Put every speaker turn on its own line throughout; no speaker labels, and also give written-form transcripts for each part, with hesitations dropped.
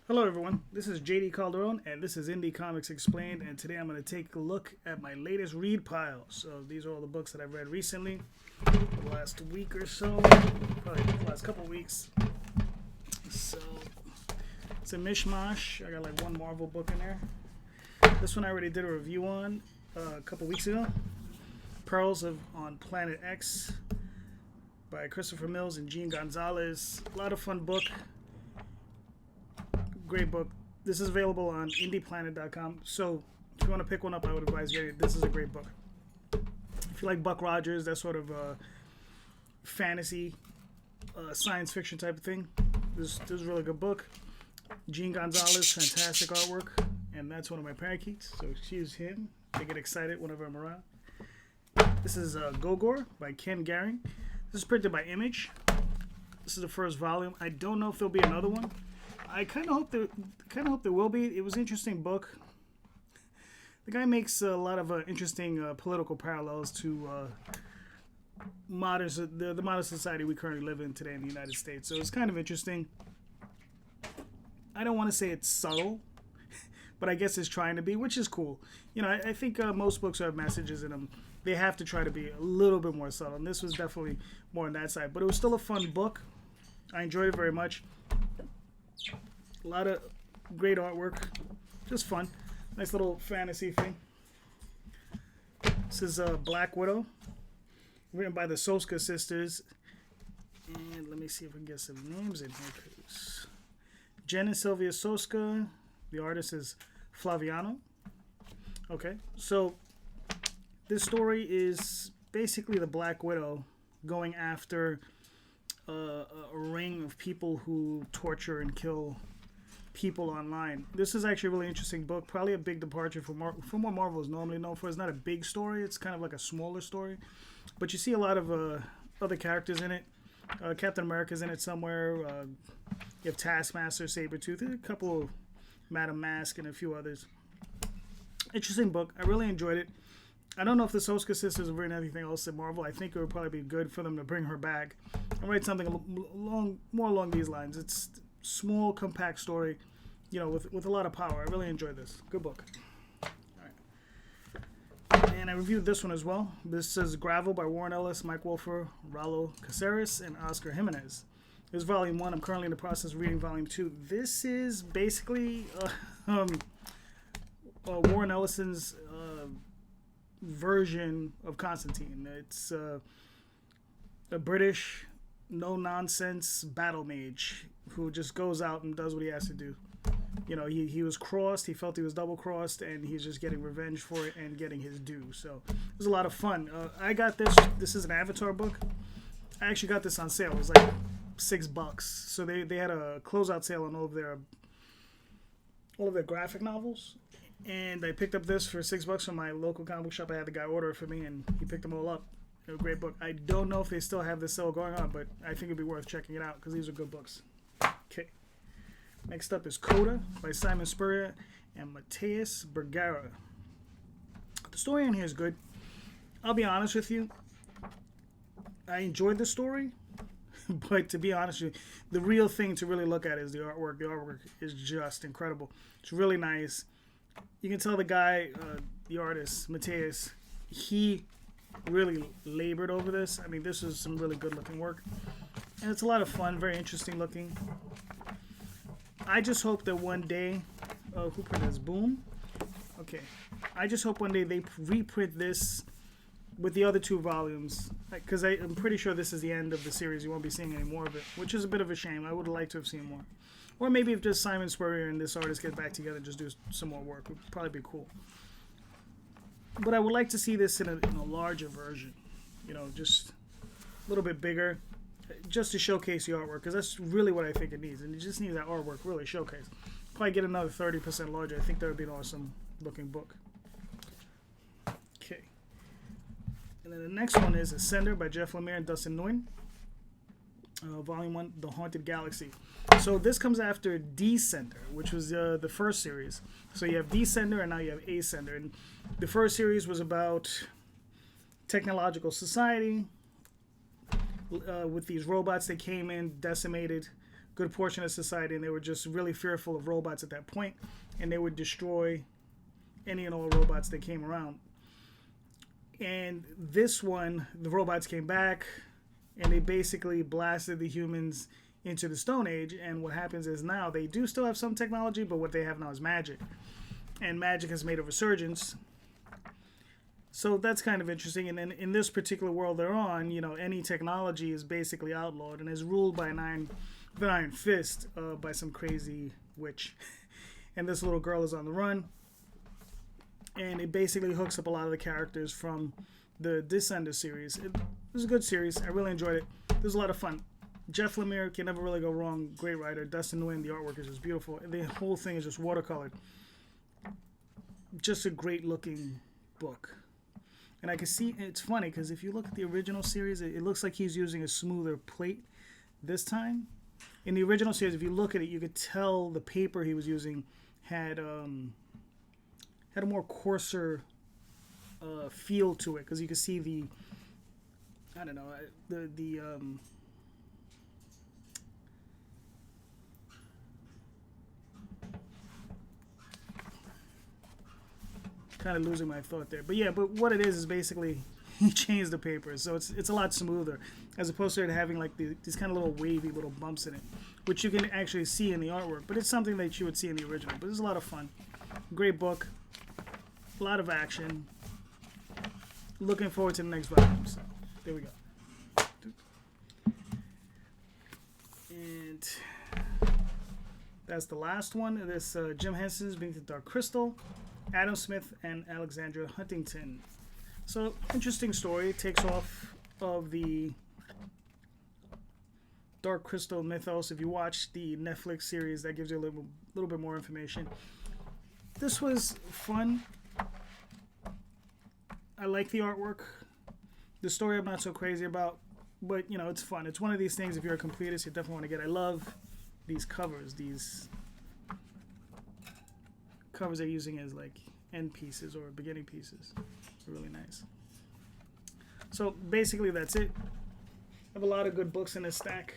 Hello, everyone. This is JD Calderon, and this is Indie Comics Explained. And today I'm going to take a look at my latest read pile. So these are all the books that I've read recently, the last week or so, probably the last couple weeks. So it's a mishmash. I got like one Marvel book in there. This one I already did a review on a couple weeks ago. Perils on Planet X by Christopher Mills and Gene Gonzalez. A lot of fun book. Great book. This is available on indieplanet.com. So if you want to pick one up, I would advise getting it. This is a great book. If you like Buck Rogers, that sort of fantasy, science fiction type of thing, this is a really good book. Gene Gonzalez, fantastic artwork, and that's one of my parakeets. So excuse him. They get excited whenever I'm around. This is Gogor by Ken Garing. This is printed by Image. This is the first volume. I don't know if there'll be another one. I kind of hope there will be. It was an interesting book. The guy makes a lot of interesting political parallels to the modern society we currently live in today in the United States. So it's kind of interesting. I don't want to say it's subtle, but I guess it's trying to be, which is cool. You know, I think most books have messages in them. They have to try to be a little bit more subtle, and this was definitely more on that side. But it was still a fun book. I enjoyed it very much. A lot of great artwork. Just fun. Nice little fantasy thing. This is Black Widow, written by the Soska sisters. And let me see if we can get some names in here. Jen and Sylvia Soska. The artist is Flaviano. Okay, so this story is basically the Black Widow going after a ring of people who torture and kill people online. This is actually a really interesting book. Probably a big departure from what Marvel is normally known for. It's not a big story. It's kind of like a smaller story. But you see a lot of other characters in it. Captain America's in it somewhere. You have Taskmaster, Sabretooth, a couple of Madam Mask, and a few others. Interesting book. I really enjoyed it. I don't know if the Soska sisters have written anything else in Marvel. I think it would probably be good for them to bring her back and write something more along these lines. It's small, compact story, you know, with a lot of power. I really enjoyed this. Good book. All right. And I reviewed this one as well. This is Gravel by Warren Ellis, Mike Wolfer, Rallo Caceres, and Oscar Jimenez. This is Volume 1. I'm currently in the process of reading Volume 2. This is basically Warren Ellison's version of Constantine. It's a British, no-nonsense battle mage who just goes out and does what he has to do. You know, he was crossed, he felt he was double-crossed, and he's just getting revenge for it and getting his due. So it was a lot of fun. I got this is an Avatar book. I actually got this on sale. It was like $6. So they had a closeout sale on all of their graphic novels. And I picked up this for $6 from my local comic book shop. I had the guy order it for me, and he picked them all up. They're a great book. I don't know if they still have this sale going on, but I think it'd be worth checking it out because these are good books. Okay. Next up is Coda by Simon Spurrier and Mateus Bergara. The story in here is good. I'll be honest with you. I enjoyed the story, but to be honest with you, the real thing to really look at is the artwork. The artwork is just incredible. It's really nice. You can tell the guy, the artist, Mateus, he really labored over this. I mean, this is some really good looking work. And it's a lot of fun, very interesting looking. I just hope that one day, who printed this? Boom? Okay. I just hope one day they reprint this with the other two volumes. Because I'm pretty sure this is the end of the series. You won't be seeing any more of it, which is a bit of a shame. I would have liked to have seen more. Or maybe if just Simon Spurrier and this artist get back together and just do some more work. It would probably be cool. But I would like to see this in a larger version. You know, just a little bit bigger. Just to showcase the artwork. Because that's really what I think it needs. And it just needs that artwork really showcased. Probably get another 30% larger. I think that would be an awesome looking book. Okay. And then the next one is Ascender by Jeff Lemire and Dustin Nguyen. Volume 1, The Haunted Galaxy. So this comes after Descender, which was the first series. So you have Descender and now you have Ascender. And the first series was about technological society with these robots that came in, decimated good portion of society, and they were just really fearful of robots at that point, and they would destroy any and all robots that came around. And this one, the robots came back, and they basically blasted the humans into the Stone Age. And what happens is now they do still have some technology, but what they have now is magic. And magic has made a resurgence. So that's kind of interesting. And then in this particular world they're on, any technology is basically outlawed and is ruled by an iron fist by some crazy witch. And this little girl is on the run. And it basically hooks up a lot of the characters from the Descender series. It was a good series. I really enjoyed it. It was a lot of fun. Jeff Lemire can never really go wrong. Great writer. Dustin Nguyen, the artwork is just beautiful. And the whole thing is just watercolored. Just a great looking book. And I can see, it's funny because if you look at the original series, it looks like he's using a smoother plate this time. In the original series, if you look at it, you could tell the paper he was using had a more coarser feel to it, because you can see the kind of losing my thought there. But yeah, but what it is basically he changed the paper, so it's a lot smoother, as opposed to it having like these kind of little wavy little bumps in it, which you can actually see in the artwork. But it's something that you would see in the original. But it's a lot of fun. Great book. A lot of action. Looking forward to the next volume. So there we go. And that's the last one. This Jim Henson's Beneath the Dark Crystal, Adam Smith and Alexandra Huntington. So interesting story. It takes off of the Dark Crystal mythos. If you watch the Netflix series, that gives you a little bit more information. This was fun. I like the artwork. The story I'm not so crazy about, but it's fun. It's one of these things, if you're a completist, you definitely want to get. I love these covers. These covers they're using as like end pieces or beginning pieces. They're really nice. So basically that's it. I have a lot of good books in this stack.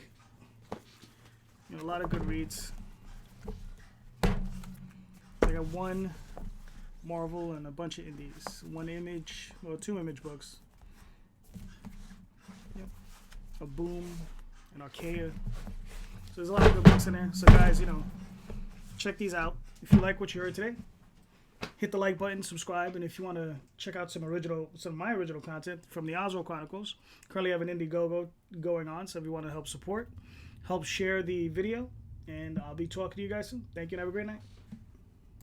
A lot of good reads. I got one Marvel and a bunch of indies. Two Image books. Yep. A Boom, an Archaea. So there's a lot of good books in there. So guys, check these out. If you like what you heard today, hit the like button, subscribe, and if you want to check out some of my original content from the Oswald Chronicles, currently have an Indiegogo going on. So if you want to help support, help share the video, and I'll be talking to you guys soon. Thank you and have a great night.